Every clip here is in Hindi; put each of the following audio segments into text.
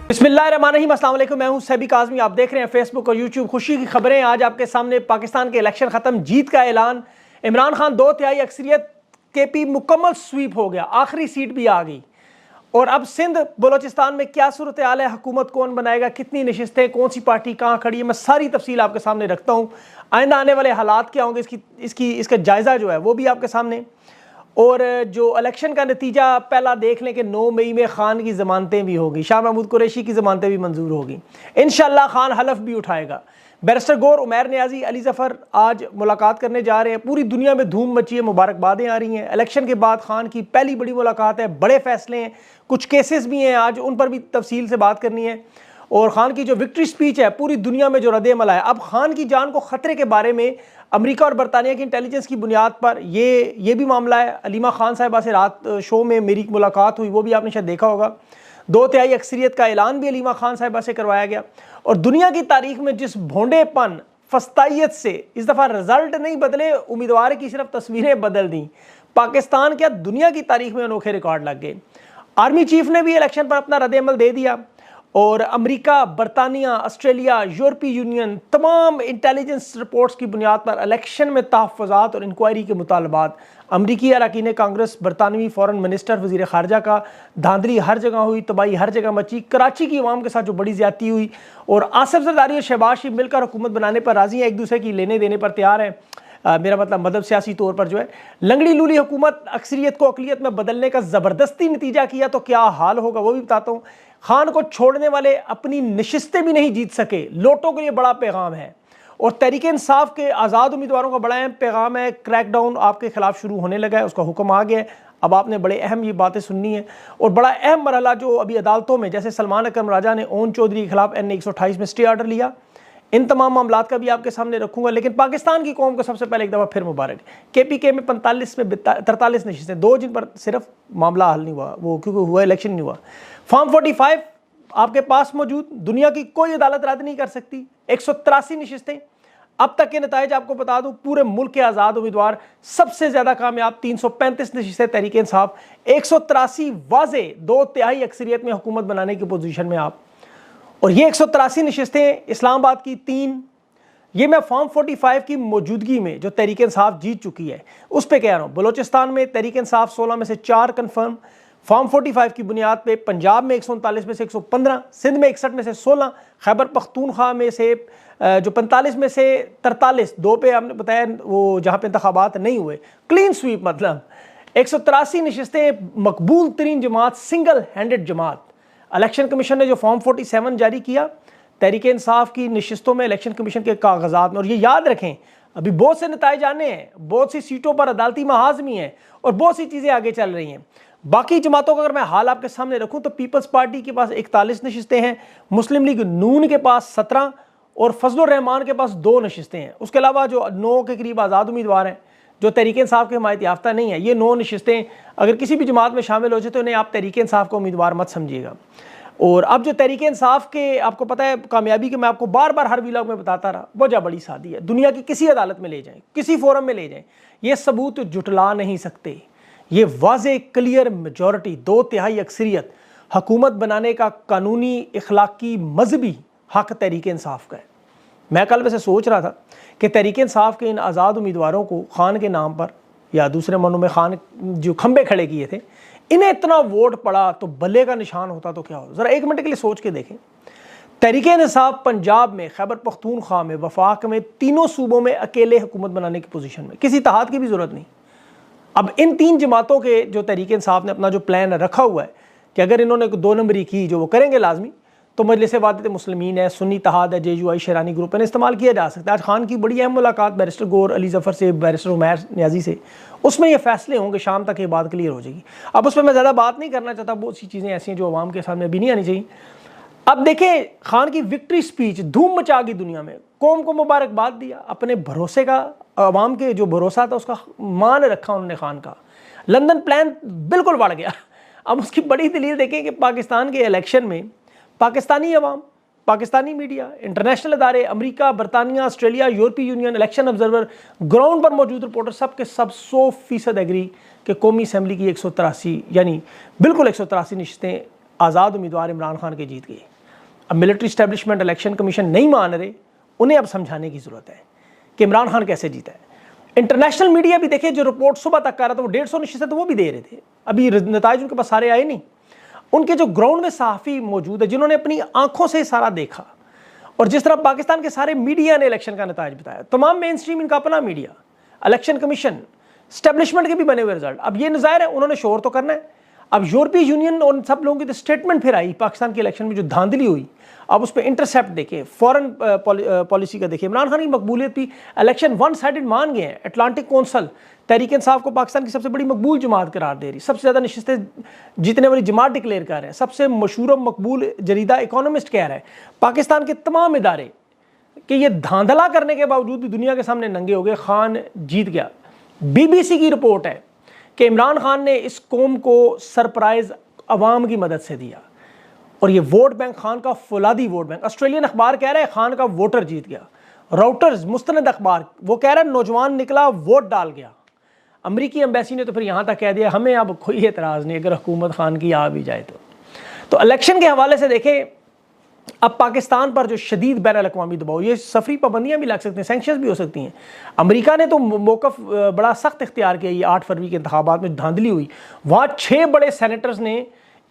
बिस्मिल्लाहिर्रहमानिर्रहीम, अस्सलाम वालेकुम। मैं हूं सैबी काज़मी, आप देख रहे हैं फेसबुक और यूट्यूब। खुशी की खबरें आज आपके सामने। पाकिस्तान के इलेक्शन ख़त्म, जीत का ऐलान। इमरान खान 2/3 अक्सरियत, केपी मुकम्मल स्वीप हो गया, आखिरी सीट भी आ गई। और अब सिंध बलोचिस्तान में क्या सूरत हाल है, हुकूमत कौन बनाएगा, कितनी नशिस्तें, कौन सी पार्टी कहाँ खड़ी है, मैं सारी तफसील आपके सामने रखता हूँ। आइंदा आने वाले हालात क्या होंगे, इसका जायज़ा जो है वो भी आपके सामने। और जो इलेक्शन का नतीजा पहला देख लें कि 9 मई में खान की ज़मानतें भी होगी, शाह महमूद कुरैशी की ज़मानतें भी मंजूर होगी। इंशाल्लाह खान हलफ भी उठाएगा। बैरिस्टर गौर, उमैर नियाजी, अली ज़फ़र आज मुलाकात करने जा रहे हैं। पूरी दुनिया में धूम मची है, मुबारकबादें आ रही हैं। इलेक्शन के बाद खान की पहली बड़ी मुलाकात है, बड़े फैसले हैं, कुछ केसेस भी हैं, आज उन पर भी तफसील से बात करनी है। और खान की जो विक्ट्री स्पीच है, पूरी दुनिया में जो रद्द-ए-अमल है, अब खान की जान को ख़तरे के बारे में अमेरिका और बरतानिया की इंटेलिजेंस की बुनियाद पर ये भी मामला है। अलीमा खान साहिबा से रात शो में मेरी मुलाकात हुई, वो भी आपने शायद देखा होगा। 2/3 अक्सरियत का ऐलान भी अलीमा खान साहिबा से करवाया गया। और दुनिया की तारीख में जिस भोंडेपन, फस्तायत से इस दफ़ा रिजल्ट नहीं बदले, उम्मीदवार की सिर्फ तस्वीरें बदल दी, पाकिस्तान क्या दुनिया की तारीख में अनोखे रिकॉर्ड लग गए। आर्मी चीफ ने भी इलेक्शन पर अपना रद्द-ए-अमल दे दिया। और अमेरिका, बरतानिया, ऑस्ट्रेलिया, यूरोपीय यूनियन, तमाम इंटेलिजेंस रिपोर्ट्स की बुनियाद पर इलेक्शन में तहफ़्फ़ुज़ात और इंक्वायरी के मुतालबात। अमरीकी अरकान कांग्रेस, बरतानवी फ़ॉरेन मिनिस्टर, वज़ीर ख़ारजा का धांधली हर जगह हुई, तबाही हर जगह मची। कराची की आवाम के साथ जो बड़ी ज़्यादती हुई, और आसिफ ज़रदारी और शहबाज शरीफ मिलकर हुकूमत बनाने पर राज़ी हैं, एक दूसरे की लेने देने पर तैयार हैं। मेरा मतलब सियासी तौर पर जो है लंगड़ी लूली हुकूमत अक्सरियत को अक़लियत में बदलने का ज़बरदस्ती नतीजा किया, तो क्या हाल होगा वो भी बताता हूँ। खान को छोड़ने वाले अपनी नशिस्तें भी नहीं जीत सके, लोटों के लिए बड़ा पैगाम है। और तहरीक इंसाफ के आज़ाद उम्मीदवारों का बड़ा अहम पैगाम है, क्रैकडाउन आपके खिलाफ शुरू होने लगा है, उसका हुक्म आ गया है। अब आपने बड़े अहम ये बातें सुननी है। और बड़ा अहम मरहला जो अभी अदालतों में, जैसे सलमान अकरम राजा ने ओन चौधरी के खिलाफ NA 128 में स्टे ऑर्डर लिया, इन तमाम मामलात का भी आपके सामने रखूंगा। लेकिन पाकिस्तान की कौम को सबसे पहले एक दफ़ा फिर मुबारक। KPK में 45 में 43 नशिस्तें, 2 जिन पर सिर्फ मामला हल नहीं हुआ, वो क्योंकि हुआ इलेक्शन नहीं हुआ। फॉर्म 45 आपके पास मौजूद, दुनिया की कोई अदालत रद्द नहीं कर सकती। 183 नशिस्तें, अब तक के नताइज आपको बता दूं, पूरे मुल्क के आज़ाद उम्मीदवार सबसे ज़्यादा कामयाब 335 नशिस्तें तहरीक इंसाफ, 183 वाज़े 2/3 अक्सरियत में हुकूमत बनाने की पोजीशन में आप। और ये 183 नशिस्तें इस्लामाबाद की 3, ये मैं फॉर्म 45 की मौजूदगी में जो तहरीक इंसाफ जीत चुकी है उस पर कह रहा हूँ। बलोचिस्तान में तहरीक इंसाफ 16 में से 4 कन्फर्म, फॉर्म 45 की बुनियाद पे पंजाब में 139 में से 115, सिंध में 61 में से 16, खैबर पख्तूनख्वा में से जो 45 में से 43, 2 पे हमने बताया वो जहाँ पे इंतखाबात नहीं हुए, क्लीन स्वीप। मतलब 183 नशिस्तें, मकबूल तरीन जमात, सिंगल हैंडेड जमात। इलेक्शन कमीशन ने जो फॉर्म 47 जारी किया तहरीक इंसाफ की नशिस्तों में, इलेक्शन कमीशन के कागजात में, और ये याद रखें अभी बहुत से नताइज आने हैं, बहुत सी सीटों पर अदालती महाजमी है और बहुत सी चीज़ें आगे चल रही हैं। बाकी जमातों का अगर मैं हाल आपके सामने रखूं तो पीपल्स पार्टी के पास 41 नशिस्तें हैं, मुस्लिम लीग नून के पास 17 और फजलुर रहमान के पास 2 नशिस्तें हैं। उसके अलावा जो 9 के करीब आज़ाद उम्मीदवार हैं जो तहरीक इंसाफ के हिमायत याफ्ता नहीं है, ये 9 नशिस्तें अगर किसी भी जमात में शामिल हो जाए तो इन्हें आप तहरीक इंसाफ का उम्मीदवार मत समझिएगा। और अब जो तहरीक इंसाफ के आपको पता है कामयाबी के मैं आपको बार बार हर व्लॉग में बताता रहा, वजह बड़ी सादी है। दुनिया की किसी अदालत में ले जाएं, किसी फोरम में ले जाएं, ये सबूत जुटला नहीं सकते। ये वाज़े क्लियर मेजॉरिटी, 2/3 अक्सरियत, हुकूमत बनाने का कानूनी, इखलाकी, मजहबी हक तहरीक इंसाफ का है। मैं कल वैसे सोच रहा था कि तहरीक इंसाफ के इन आज़ाद उम्मीदवारों को खान के नाम पर, या दूसरे मानों में खान जो खंबे खड़े किए थे, इन्हें इतना वोट पड़ा तो भले का निशान होता तो क्या होता। ज़रा एक मिनट के लिए सोच के देखें। तहरीक इंसाफ पंजाब में, खैबर पख्तूनख्वा में, वफाक में, तीनों सूबों में अकेले हुकूमत बनाने की पोजीशन में, किसी इत्तेहाद की भी ज़रूरत नहीं। अब इन 3 जमातों के जो तहरीक इंसाफ ने अपना जो प्लान रखा हुआ है कि अगर इन्होंने 2 नंबरी की, जो वो करेंगे लाजमी, तो मजलिस वाहिद मुस्लिमीन है, सुन्नी इत्तेहाद है, JUI शेरानी ग्रुप है, इस्तेमाल किया जा सकता है। आज खान की बड़ी अहम मुलाकात बैरिस्टर गौर, अली ज़फ़र से, बैरिस्टर उमैर नियाजी से, उसमें ये फैसले होंगे, शाम तक ये बात क्लियर हो जाएगी। अब उस पर मैं ज़्यादा बात नहीं करना चाहता, बहुत सी चीज़ें ऐसी हैं जो आवाम के सामने अभी नहीं आनी चाहिए। अब देखें खान की विक्ट्री स्पीच धूम मचा गई दुनिया में, कौम को मुबारकबाद दिया, अपने भरोसे का, आवाम के जो भरोसा था उसका मान रखा उन्होंने खान का। लंदन प्लान बिल्कुल बढ़ गया। अब उसकी बड़ी दलील देखें कि पाकिस्तान के इलेक्शन में पाकिस्तानी अवाम, पाकिस्तानी मीडिया, इंटरनेशनल अदारे, अमेरिका, बरतानिया, ऑस्ट्रेलिया, यूरोपीय यूनियन, इलेक्शन ऑब्जर्वर, ग्राउंड पर मौजूद रिपोर्टर, सब के सब 100% एग्री कि कौमी असम्बली की 183 यानी बिल्कुल 183 नशिस्तें आज़ाद उम्मीदवार इमरान खान के जीत गई। अब मिलिट्री स्टैब्लिशमेंट, इलेक्शन कमीशन नहीं मान रहे, उन्हें अब समझाने की ज़रूरत है कि इमरान खान कैसे जीता है। इंटरनेशनल मीडिया भी देखिए, जो रिपोर्ट सुबह तक कर रहा था वो 150 नशिस्तें तो वो भी दे रहे थे, अभी नताइज उनके पास सारे आए नहीं। उनके जो ग्राउंड में सहाफ़ी मौजूद है जिन्होंने अपनी आंखों से सारा देखा, और जिस तरह पाकिस्तान के सारे मीडिया ने इलेक्शन का नताइज बताया, तमाम मेन स्ट्रीम इनका अपना मीडिया, इलेक्शन कमीशन, स्टैब्लिशमेंट के भी बने हुए रिजल्ट, अब ये नज़ाहिर है उन्होंने शोर तो करना है। अब यूरोपीय यूनियन और सब लोगों की तो स्टेटमेंट फिर आई पाकिस्तान के इलेक्शन में जो धांधली हुई, अब उस पर इंटरसेप्ट देखें, फॉरेन पॉलिसी का देखिए। इमरान खान की मकबूलियत भी इलेक्शन वन साइडेड मान गए हैं। अटलांटिक कौंसल तहरीक इंसाफ को पाकिस्तान की सबसे बड़ी मकबूल जमात करार दे रही, सबसे ज़्यादा नशिस्तें जीतने वाली जमात डिक्लेयर कर रहे हैं, सबसे मशहूर मकबूल जरीदा इकोनॉमिस्ट कह रहा है पाकिस्तान के तमाम इदारे कि ये धांधला करने के बावजूद भी दुनिया के सामने नंगे हो गए, खान जीत गया। BBC की रिपोर्ट है कि इमरान खान ने इस कौम को सरप्राइज अवाम की मदद से दिया, और ये वोट बैंक खान का फौलादी वोट बैंक। ऑस्ट्रेलियन अखबार कह रहा है खान का वोटर जीत गया। राउटर्स मुस्तनद अखबार वो कह रहा है नौजवान निकला वोट डाल गया। अमरीकी एम्बेसी ने तो फिर यहाँ तक कह दिया हमें अब कोई एतराज़ नहीं अगर हुकूमत खान की आ भी जाए तो इलेक्शन के हवाले से देखें, अब पाकिस्तान पर जो शदीद बैन अल-अक़वामी दबाव, ये सफरी पाबंदियाँ भी लग सकती हैं, सैंक्शंस भी हो सकती हैं। अमेरिका ने तो मौक़िफ़ बड़ा सख्त इख्तियार किया। ये 8 फरवरी के इंतखाबात में धांधली हुई, वहाँ 6 बड़े सेनेटर्स ने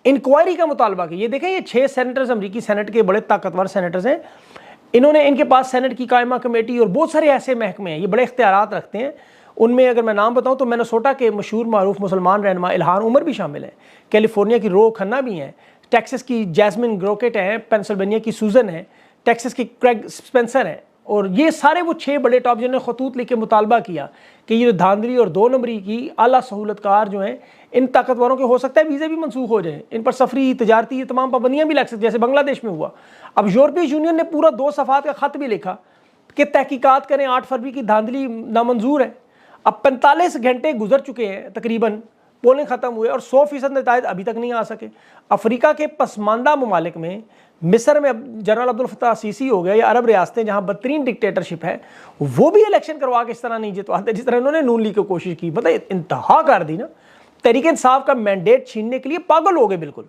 इंक्वायरी का मुतालबा किया। ये देखें, ये 6 सेनेटर्स अमरीकी सेनेट के बड़े ताकतवर सेनेटर्स हैं। इन्होंने, इनके पास सेनेट की कायमा कमेटी और बहुत सारे ऐसे महकमे हैं, ये बड़े इख्तियारात रखते हैं। उनमें अगर मैं नाम बताऊँ तो मिनेसोटा के मशहूर मारूफ मुसलमान रहनुमा इल्हान उमर भी शामिल हैं, कैलिफोर्निया की रो खन्ना भी हैं, टेक्सास की जैस्मिन ग्रोकेट हैं, पेंसिल्वेनिया की सूजन है, टेक्सास की क्रेग स्पेंसर हैं, और ये सारे वो 6 बड़े टॉप जिन्होंने खतूत लिख के मुतालबा किया कि ये धांधली और 2 नंबरी की आला सहूलतकार जो हैं, इन ताकतवरों के हो सकता है वीज़े भी मनसूख हो जाए, इन पर सफरी, तजारती, ये तमाम पाबंदियाँ भी लग सकती जैसे बांग्लादेश में हुआ। अब यूरोपीय यूनियन ने पूरा 2 सफ़ात का ख़त भी लिखा कि तहकीकात करें, 8 फरवरी की धांधली नामंजूर है। अब 45 घंटे गुजर चुके हैं तकरीबन, पोलिंग ख़त्म हुए और 100% नतायज अभी तक नहीं आ सके। अफ्रीका के पसमानदा ममालिक में, मिस्र में अब जनरल अब्दुल फत्ताह सीसी हो गया, या अरब रियासतें जहाँ बदतरीन डिक्टेटरशिप है, वो भी इलेक्शन करवा के इस तरह नहीं जितवाते जिस तरह इन्होंने नून लीग की कोशिश की। मतलब इंतहा कर दी ना, तहरीक इंसाफ का मैंडेट छीनने के लिए पागल हो गए बिल्कुल।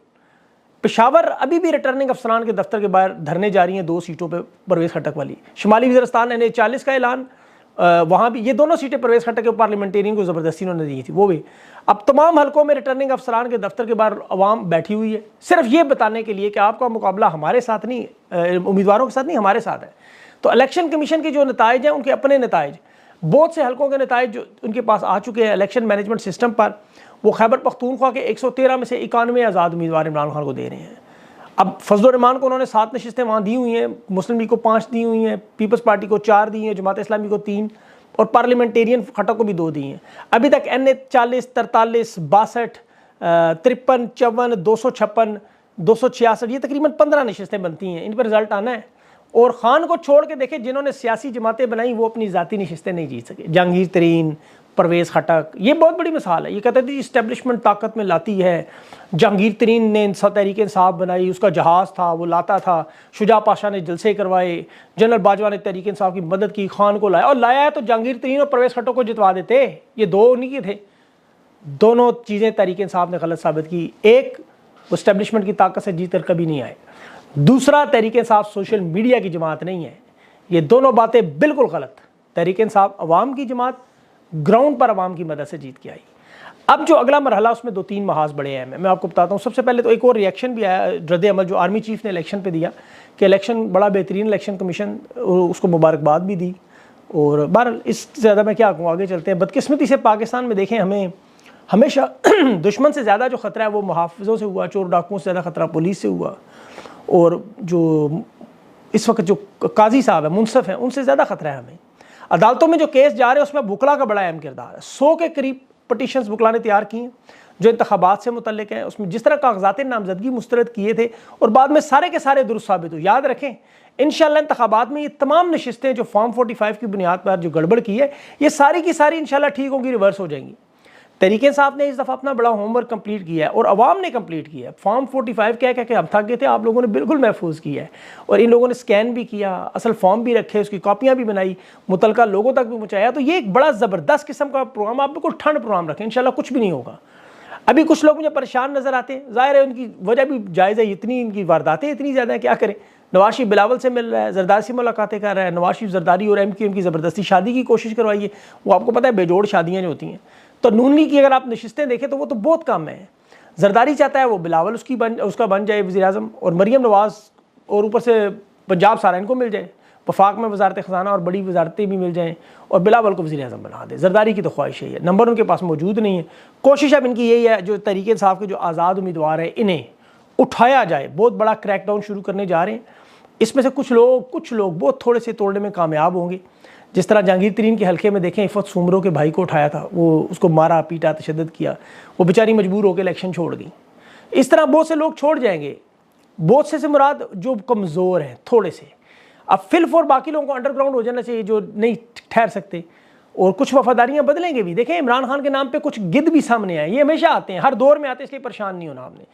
पेशावर अभी भी रिटर्निंग अफसरान के दफ्तर के बाहर धरने जारी हैं 2 सीटों पर परवेज़ खटक वाली। शुमाली वज़ीरिस्तान ने 40 का ऐलान, वहाँ भी ये दोनों सीटें परवेज़ खटक के पार्लियामेंटेरियन को ज़बरदस्ती उन्होंने दी थी, वो भी। अब तमाम हलकों में रिटर्निंग अफसरान के दफ्तर के बाहर अवाम बैठी हुई है, सिर्फ ये बताने के लिए कि आपका मुकाबला हमारे साथ नहीं, उम्मीदवारों के साथ नहीं, हमारे साथ है। तो इलेक्शन कमीशन के जो नताइज हैं उनके अपने नताइज, बहुत से हलकों के नताइज जो उनके पास आ चुके हैं इलेक्शन मैनेजमेंट सिस्टम पर, वो खैबर पख्तूनख्वा के 113 में से 91 आज़ाद उम्मीदवार इमरान खान को दे रहे हैं। अब फजल रहमान को उन्होंने 7 नशिस्तें वहाँ दी हुई हैं, मुस्लिम लीग को 5 दी हुई हैं, पीपल्स पार्टी को 4 दी हैं, जमात इस्लामी को 3 और पार्लियामेंटेरियन खटक को भी 2 दी हैं। अभी तक NA 40, 43, 62, 53, 54, 256, 266, ये तकरीबन 15 नशिस्तें बनती हैं। इन पर रिजल्ट आना है। और खान को छोड़ के देखें, जिन्होंने सियासी जमातें बनाई वो अपनी ज़ाती नशिस्तें नहीं जीत सके। जहांगीर तरीन, परवेज़ खटक, ये बहुत बड़ी मिसाल है। ये कहते थे इस्टेब्लिशमेंट ताकत में लाती है। जहांगीर तरीन ने तहरीक इंसाफ बनाई, उसका जहाज़ था वो लाता था, शुजा पाशा ने जलसे करवाए, जनरल बाजवा ने तहरीक इंसाफ की मदद की, खान को लाया, और लाया है तो जहांगीर तरीन और परवेज़ खटक को जितवा देते। ये 2 उन्हीं के थे। दोनों चीज़ें तहरीक इंसाफ ने गलत साबित की। एक, इस्टेब्लिशमेंट की ताकत से जीत कर कभी नहीं आए। दूसरा, तहरीक इंसाफ सोशल मीडिया की जमात नहीं है। ये दोनों बातें बिल्कुल गलत। तहरीक इंसाफ अवाम की जमात, ग्राउंड पर अवाम की मदद से जीत के आई। अब जो अगला मरहला, उसमें 2-3 महाज बड़े अहम हैं, मैं आपको बताता हूँ। सबसे पहले तो एक और रिएक्शन भी आया, रद्द अमल जो आर्मी चीफ ने इलेक्शन पे दिया कि इलेक्शन बड़ा बेहतरीन इलेक्शन कमीशन, उसको मुबारकबाद भी दी। और बहरहाल इससे ज़्यादा मैं क्या कहूँ, आगे चलते हैं। बदकिस्मती से पाकिस्तान में देखें, हमें हमेशा दुश्मन से ज़्यादा जो ख़तरा है वो मुहाफ़िज़ों से हुआ, चोर डाकुओं से ज़्यादा ख़तरा पुलिस से हुआ, और जो इस वक्त जो काजी साहब है, मुनसफ हैं, उनसे ज़्यादा ख़तरा है हमें। अदालतों में जो केस जा रहे हैं उसमें बुकला का बड़ा अहम किरदार है। 100 के करीब पटिशन्स बुकला ने तैयार की हैं जो इंतखाबात से मुतल्लिक हैं। उसमें जिस तरह कागजात नामजदगी मुस्तरद किए थे और बाद में सारे के सारे दुरुस्त साबित हुए। याद रखें, इंशाल्लाह इंतखाबात में ये तमाम नशिस्तें जो फॉर्म 45 की बुनियाद पर जो गड़बड़ की है, ये सारी की सारी इंशाल्लाह ठीक होंगी, रिवर्स हो जाएंगी। तहरीक इंसाफ ने इस दफ़ा अपना बड़ा होमवर्क कंप्लीट किया है और अवाम ने कंप्लीट किया है। फॉर्म 45 क्या कह के हम थक गए थे, आप लोगों ने बिल्कुल महफूज किया है, और इन लोगों ने स्कैन भी किया, असल फॉर्म भी रखे, उसकी कॉपियाँ भी बनाई, मुतलका लोगों तक भी पहुँचाया। तो ये एक बड़ा ज़बरदस्त किस्म का प्रोग्राम, आप बिल्कुल ठंड प्रोग्राम रखें, इंशाल्लाह कुछ भी नहीं होगा। अभी कुछ लोग मुझे परेशान नज़र आते हैं, ज़ाहिर है उनकी वजह भी जायज़ है, इतनी इनकी वारदातें इतनी ज़्यादा है, क्या करें, नवाज शरीफ बिलावल से मिल रहा है, जरदारी से मुलाकातें कर रहा है। नवाज शरीफ जरदारी और MQM की ज़बरदस्ती शादी की कोशिश करवाई है। वो आपको पता है बेजोड़ शादियाँ जो होती हैं। तो नून लीग की अगर आप नशिस्तें देखें तो वो तो बहुत कम है। जरदारी चाहता है वो बिलावल उसका बन जाए वज़ीर-ए-आज़म, और मरीम नवाज़ और ऊपर से पंजाब सारा इनको मिल जाए, वफाक में वजारत ख़जाना और बड़ी वजारतें भी मिल जाएँ, और बिलावल को वज़ीर-ए-आज़म बना दे। जरदारी की तो ख्वाहिश है, नंबर उनके पास मौजूद नहीं है। कोशिश अब इनकी यही है, जो तहरीक इंसाफ के जो आज़ाद उम्मीदवार हैं इन्हें उठाया जाए। बहुत बड़ा क्रैकडाउन शुरू करने जा रहे हैं। इसमें से कुछ लोग बहुत थोड़े से तोड़ने में कामयाब होंगे। जिस तरह जहांगीर तरीन के हल्के में देखें, इफ़त सुमरो के भाई को उठाया था, वो उसको मारा पीटा तशद्दुद किया, वो बेचारी मजबूर होकर इलेक्शन छोड़ गई। इस तरह बहुत से लोग छोड़ जाएंगे। बहुत से मुराद जो कमज़ोर हैं थोड़े से। अब फिल फॉर बाकी लोगों को अंडरग्राउंड हो जाना चाहिए जो नहीं ठहर सकते, और कुछ वफादारियाँ बदलेंगे भी। देखें इमरान खान के नाम पे कुछ गिद्ध भी सामने आए, ये हमेशा आते हैं, हर दौर में आते हैं, इसलिए परेशान नहीं होना आपने।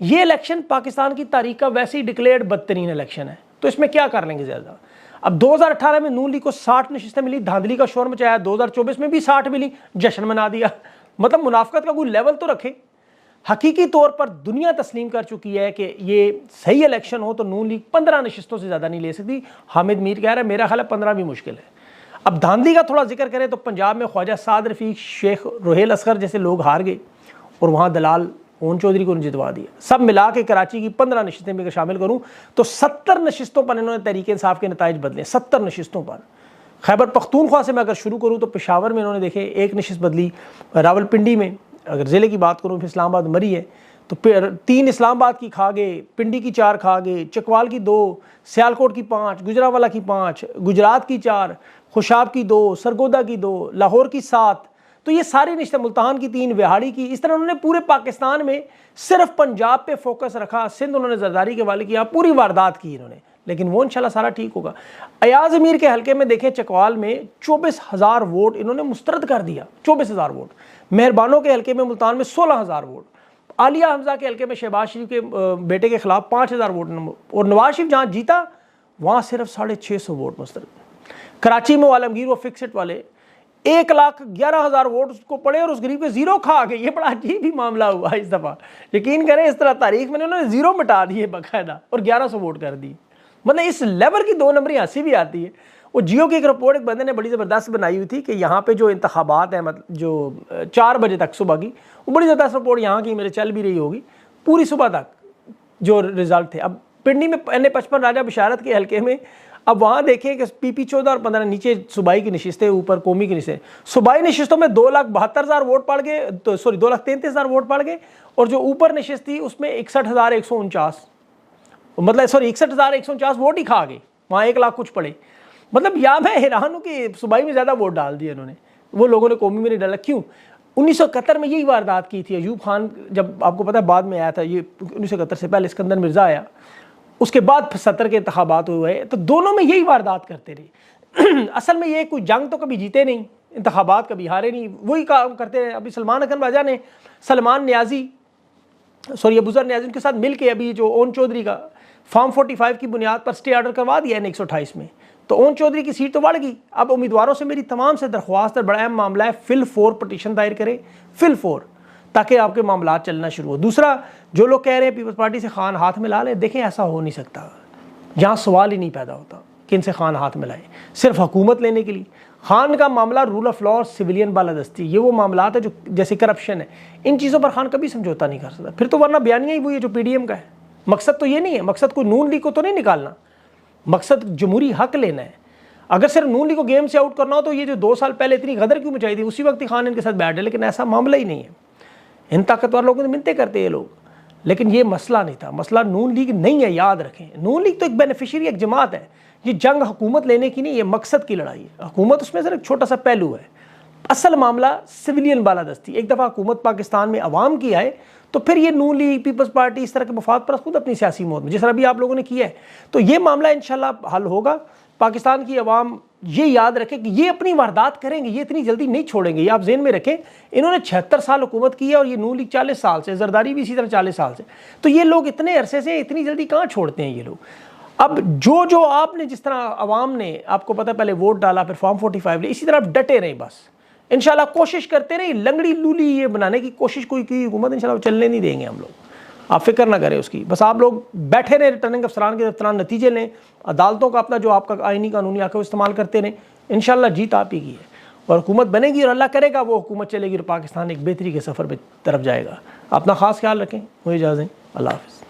ये इलेक्शन पाकिस्तान की तारीख का वैसे ही डिक्लेयर्ड बदतरीन इलेक्शन है, तो इसमें क्या कर लेंगे ज़्यादा। अब 2018 में नून लीग को 60 नशिस्तें मिली, धांधली का शोर मचाया। 2024 में भी 60 मिली, जश्न मना दिया। मतलब मुनाफकत का कोई लेवल तो रखे। हकीकी तौर पर दुनिया तस्लीम कर चुकी है कि ये सही इलेक्शन हो तो नून लीग 15 नशिस्तों से ज़्यादा नहीं ले सकती। हामिद मीर कह रहा है मेरा ख्याल है 15 भी मुश्किल है। अब धांधली का थोड़ा जिक्र करें तो पंजाब में ख्वाजा साद रफ़ीक, शेख रोहेल असगर जैसे लोग हार गए, और वहाँ दलाल ओन चौधरी को जितवा दिया। सब मिला के कराची की 15 नशिस्तें में अगर शामिल करूँ तो 70 नशिस्तों पर इन्होंने तहरीक इंसाफ के नताइज बदले। 70 नशिस्तों पर। खैबर पख्तूनख्वा से मैं अगर शुरू करूँ तो पेशावर में इन्होंने देखे 1 नशिस्त बदली, रावलपिंडी में अगर ज़िले की बात करूँ फिर इस्लामाबाद मरी है तो 3 इस्लामाबाद की खा गए, पिंडी की 4 खा गए, चकवाल की 2, सियालकोट की 5, गुजरावाला की 5, गुजरात की 4, खुशाब की 2, सरगोदा की 2, लाहौर की 7। तो ये सारी रिश्ते, मुल्तान की 3, विहाड़ी की। इस तरह उन्होंने पूरे पाकिस्तान में सिर्फ पंजाब पे फोकस रखा। सिंध उन्होंने जरदारी के वाले किया, पूरी वारदात की इन्होंने, लेकिन वो इंशाल्लाह सारा ठीक होगा। अयाज अमीर के हल्के में देखें चकवाल में 24,000 वोट इन्होंने मुस्तरद कर दिया, 24,000 वोट। मेहरबानों के हल्के में मुल्तान में 16,000 वोट। आलिया हमजा के हल्के में शहबाज शरीफ के बेटे के खिलाफ 5,000 वोट, और नवाज शरीफ जहाँ जीता वहाँ सिर्फ 650 वोट मुस्तरद। कराची में आलमगीर वो फिक्सड वाले 1,11,000 वोट उसको पड़े और उस गरीब के जीरो खा गए। ये बड़ा अजीब ही मामला हुआ इस दफ़ा। यकीन करें इस तरह तारीख में उन्होंने जीरो मिटा दिए बाकायदा और 1100 वोट कर दिए। मतलब इस लेवल की 2 नंबरी हंसी भी आती है। वो जियो की एक रिपोर्ट एक बंदे ने बड़ी ज़बरदस्त बनाई हुई थी कि यहाँ पे जो इंतखाबात हैं, मतलब जो 4 बजे तक सुबह की, वो बड़ी ज़बरदस्त रिपोर्ट यहाँ की मेरे चल भी रही होगी पूरी सुबह तक जो रिज़ल्ट थे। अब पिंडी में NA-55 राजा बशारत के हल्के में अब वहाँ देखें कि PP 14 और 15 नीचे सूबाई की नशिस्तें, ऊपर कौमी की नशिस्तें। सूबाई नशिस्तों में 2,72,000 वोट पड़ गए, तो सॉरी 2,33,000 वोट पड़ गए, और जो ऊपर नशिस्त थी उसमें 61,149, मतलब सॉरी 61,149 वोट ही खा गए। वहाँ 1 लाख कुछ पड़े। मतलब या मैं हैरान हूँ कि सूबाई में ज़्यादा वोट डाल दिए इन्होंने, वो लोगों ने कौमी में नहीं डाला। क्यों? 1971 में यही वारदात की थी। अयूब खान जब आपको पता है बाद में आया था, ये 1971 से पहले सिकंदर मिर्ज़ा आया, उसके बाद 70 के इंतखाबात हुए, तो दोनों में यही वारदात करते रहे। असल में ये कोई जंग तो कभी जीते नहीं, इंतखाबात कभी हारे नहीं, वही काम करते रहे। अभी सलमान अकरम राजा ने सलमान न्याजी अबूजर न्याजी उनके साथ मिल के अभी जो ओन चौधरी का फॉर्म 45 की बुनियाद पर स्टे ऑर्डर करवा दिया है 128 में, तो ओन चौधरी की सीट तो बढ़ गई। अब उम्मीदवारों से मेरी तमाम से दरख्वास्त है, बड़ा अहम मामला है, फिल 4 पटिशन दायर करें, फिल 4, ताकि आपके मामला चलना शुरू हो। दूसरा, जो लोग कह रहे हैं पीपल्स पार्टी से खान हाथ मिला लें, देखें ऐसा हो नहीं सकता। यहाँ सवाल ही नहीं पैदा होता कि इनसे खान हाथ मिलाए सिर्फ हुकूमत लेने के लिए। खान का मामला रूल ऑफ लॉ और सिविलियन बालादस्ती, ये वो मामला है जो जैसे करप्शन है, इन चीज़ों पर खान कभी समझौता नहीं कर सकता। फिर तो वरना बयानिया ही वो ये जो PDM का है। मकसद तो ये नहीं है, मकसद कोई नून लीग को तो नहीं निकालना, मकसद जमहूरी हक लेना है। अगर सिर्फ नून लीग को गेम से आउट करना हो तो ये जो 2 साल पहले इतनी गदर क्यों मचाई थी, उसी वक्त ही खान इनके साथ बैठ है। लेकिन ऐसा मामला ही नहीं है। इन ताकतवर लोगों से मिलते करते ये लोग, लेकिन ये मसला नहीं था। मसला नून लीग नहीं है, याद रखें। नून लीग तो एक बेनिफिशियरी, एक जमात है। ये जंग हुकूमत लेने की नहीं, ये मकसद की लड़ाई है। हुकूमत उसमें सिर्फ एक छोटा सा पहलू है। असल मामला सिविलियन बालादस्ती। एक दफ़ा हुकूमत पाकिस्तान में अवाम की आए तो फिर ये नून लीग, पीपल्स पार्टी इस तरह के मफाद पर खुद अपनी सियासी मौत में, जिस तरह भी आप लोगों ने किया है, तो ये मामला इंशाल्लाह हल होगा। पाकिस्तान की अवाम ये याद रखे कि ये अपनी वारदात करेंगे, ये इतनी जल्दी नहीं छोड़ेंगे। ये आप जेहन में रखें। इन्होंने 76 साल हुकूमत की है और ये नून लीग 40 साल से, जरदारी भी इसी तरह 40 साल से। तो ये लोग इतने अरसे से इतनी जल्दी कहाँ छोड़ते हैं ये लोग। अब जो आपने जिस तरह अवाम ने, आपको पता पहले वोट डाला, फिर फॉर्म 45 ले, इसी तरह आप डटे रहें बस। इंशाल्लाह कोशिश करते रहे, लंगड़ी लूली ये बनाने की कोशिश कोई की हुकूमत इंशाल्लाह चलने नहीं देंगे हम लोग। आप फिक्र ना करें उसकी, बस आप लोग बैठे रहें रिटर्निंग अफसरान के दफ्तरान, नतीजे लें, अदालतों का अपना जो आपका आइनी कानूनी हक है वो इस्तेमाल करते रहें। इंशाल्लाह जीत आप ही की है और हुकूमत बनेगी और अल्लाह करेगा वो हुकूमत चलेगी और पाकिस्तान एक बेहतरी के सफ़र पर तरफ जाएगा। अपना ख़ास ख्याल रखें, मुझे इजाज़त दें, अल्लाह हाफ़िज़।